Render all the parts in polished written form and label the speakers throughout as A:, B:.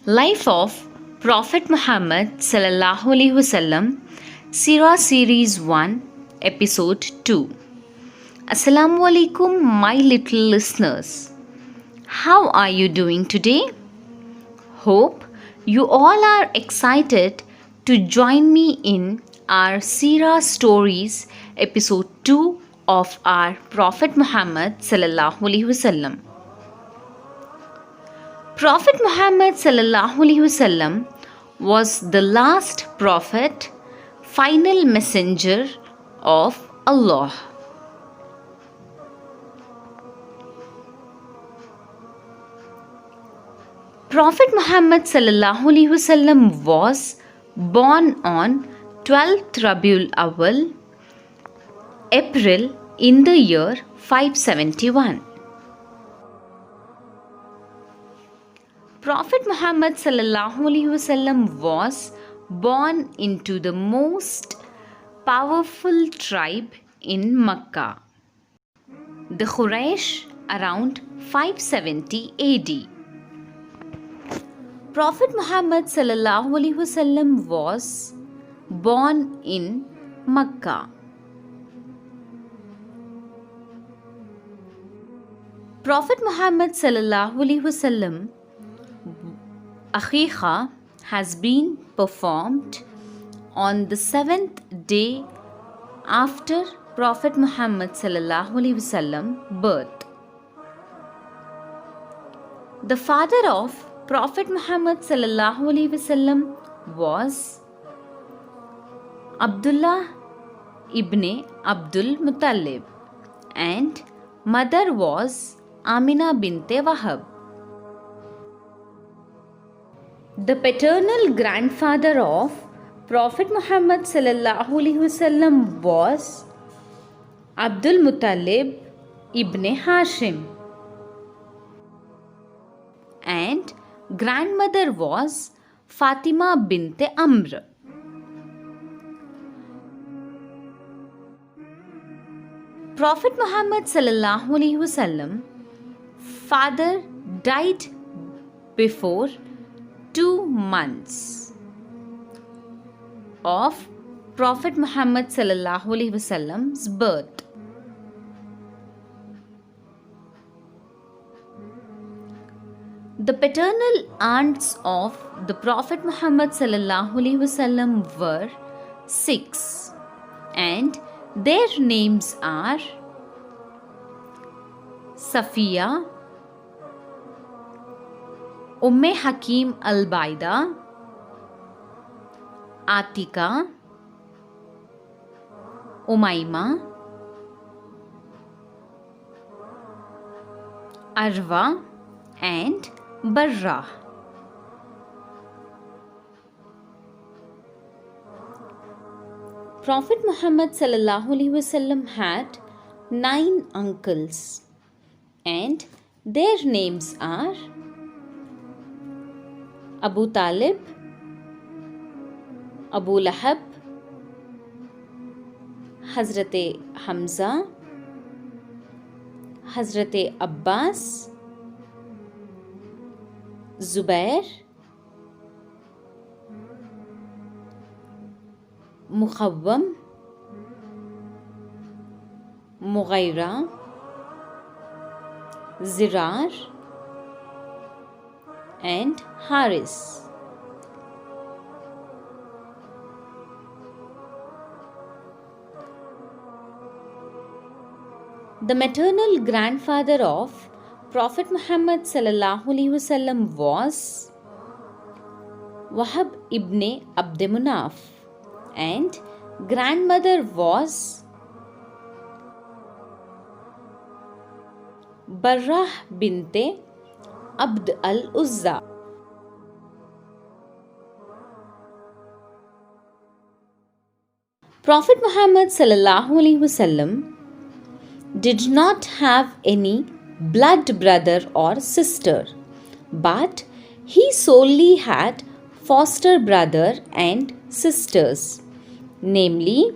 A: Life of Prophet Muhammad Sallallahu Alaihi Wasallam, Sirah Series 1, Episode 2. Assalamu alaikum, my little listeners. How are you doing today? Hope you all are excited to join me in our Sirah Stories, Episode 2 of our Prophet Muhammad Sallallahu Alaihi Wasallam. Prophet Muhammad Sallallahu Alaihi Wasallam was the last prophet, final messenger of Allah. Prophet Muhammad Sallallahu Alaihi Wasallam was born on 12th Rabiul Awwal, April in the year 571. Prophet Muhammad Sallallahu Alaihi Wasallam was born into the most powerful tribe in Makkah, the Quraysh, around 570 AD. Prophet Muhammad Sallallahu Alaihi Wasallam was born in Makkah. Prophet Muhammad Sallallahu Alaihi Wasallam Aqiqah has been performed on the 7th day after Prophet Muhammad Sallallahu Alaihi Wasallam birth. The father of Prophet Muhammad Sallallahu Alaihi Wasallam was Abdullah ibn Abdul Muttalib and mother was Amina binte Wahab. The paternal grandfather of Prophet Muhammad Sallallahu Alaihi Wasallam was Abdul Muttalib ibn Hashim and grandmother was Fatima binte Amr. Prophet Muhammad Sallallahu Alaihi Wasallam father died before 2 months of Prophet Muhammad Sallallahu Alaihi Wasallam's birth. The paternal aunts of the Prophet Muhammad Sallallahu Alaihi Wasallam were 6 and their names are Safiya, Umme Hakim al-Baida, Atika, Umayma, Arwa and Barra. Prophet Muhammad Sallallahu Alaihi Wasallam had 9 uncles and their names are Abu Talib, Abu Lahab, Hazrat Hamza, Hazrat Abbas, Zubair, Mukhawwam, Mughayra, Zirar and Haris. The maternal grandfather of Prophet Muhammad Sallallahu Alaihi Wasallam was Wahab ibn Abd Munaf and grandmother was Barrah binte Abd al-Uzza. Prophet Muhammad Sallallahu Alaihi Wasallam did not have any blood brother or sister, but he solely had foster brother and sisters, namely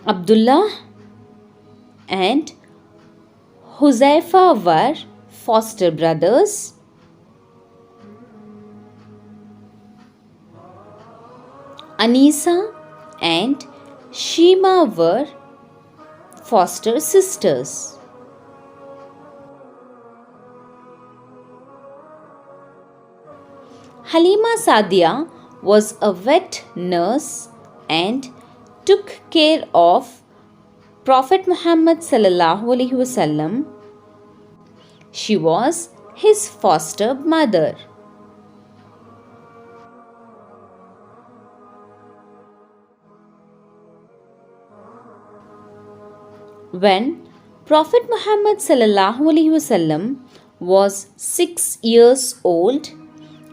A: Abdullah and Huzaifa were foster brothers, Anisa and Shima were foster sisters. Halima Sadia was a vet nurse and took care of Prophet Muhammad sallallahu alaihi wasallam. She was his foster mother. When Prophet Muhammad sallallahu alaihi wasallam was 6 years old,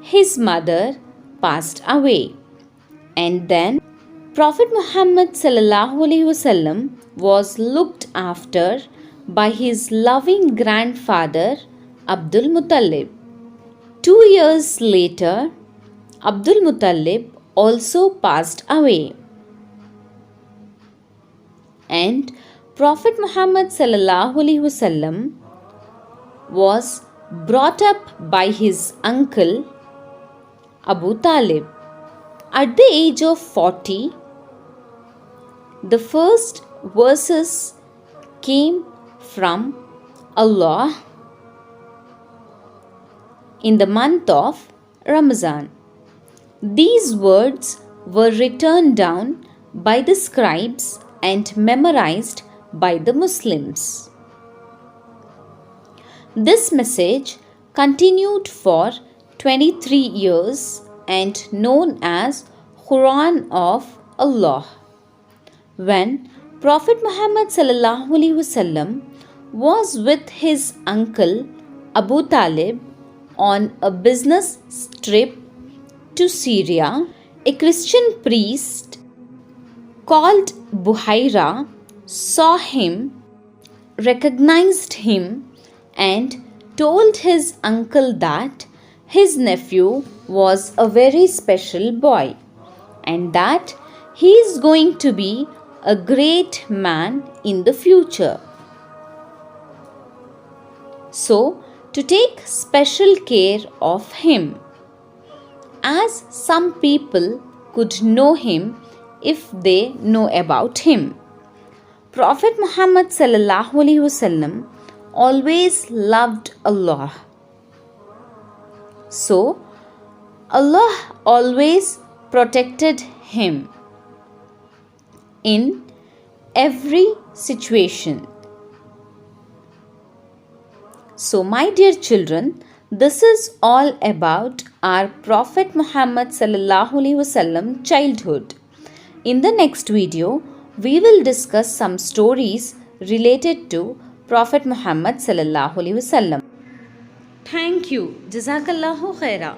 A: his mother passed away, and then Prophet Muhammad sallallahu alaihi wasallam was looked after by his loving grandfather Abdul Muttalib. 2 years later, Abdul Muttalib also passed away, and Prophet Muhammad sallallahu alaihi wasallam was brought up by his uncle Abu Talib. At the age of 40, the first verses came from Allah in the month of Ramadan. These words were written down by the scribes and memorized by the Muslims. This message continued for 23 years and known as Quran of Allah. When Prophet Muhammad sallallahu alaihi wasallam was with his uncle Abu Talib on a business trip to Syria, a Christian priest called Buhaira saw him, recognized him, and told his uncle that his nephew was a very special boy and that he is going to be a great man in the future. So, to take special care of him, as some people could know him if they know about him. Prophet Muhammad sallallahu alaihi wasallam always loved Allah. So, Allah always protected him in every situation. So, my dear children, this is all about our Prophet Muhammad sallallahu alaihi wasallam childhood. In the next video, we will discuss some stories related to Prophet Muhammad sallallahu alaihi wasallam. Thank you. Jazakallahu khaira.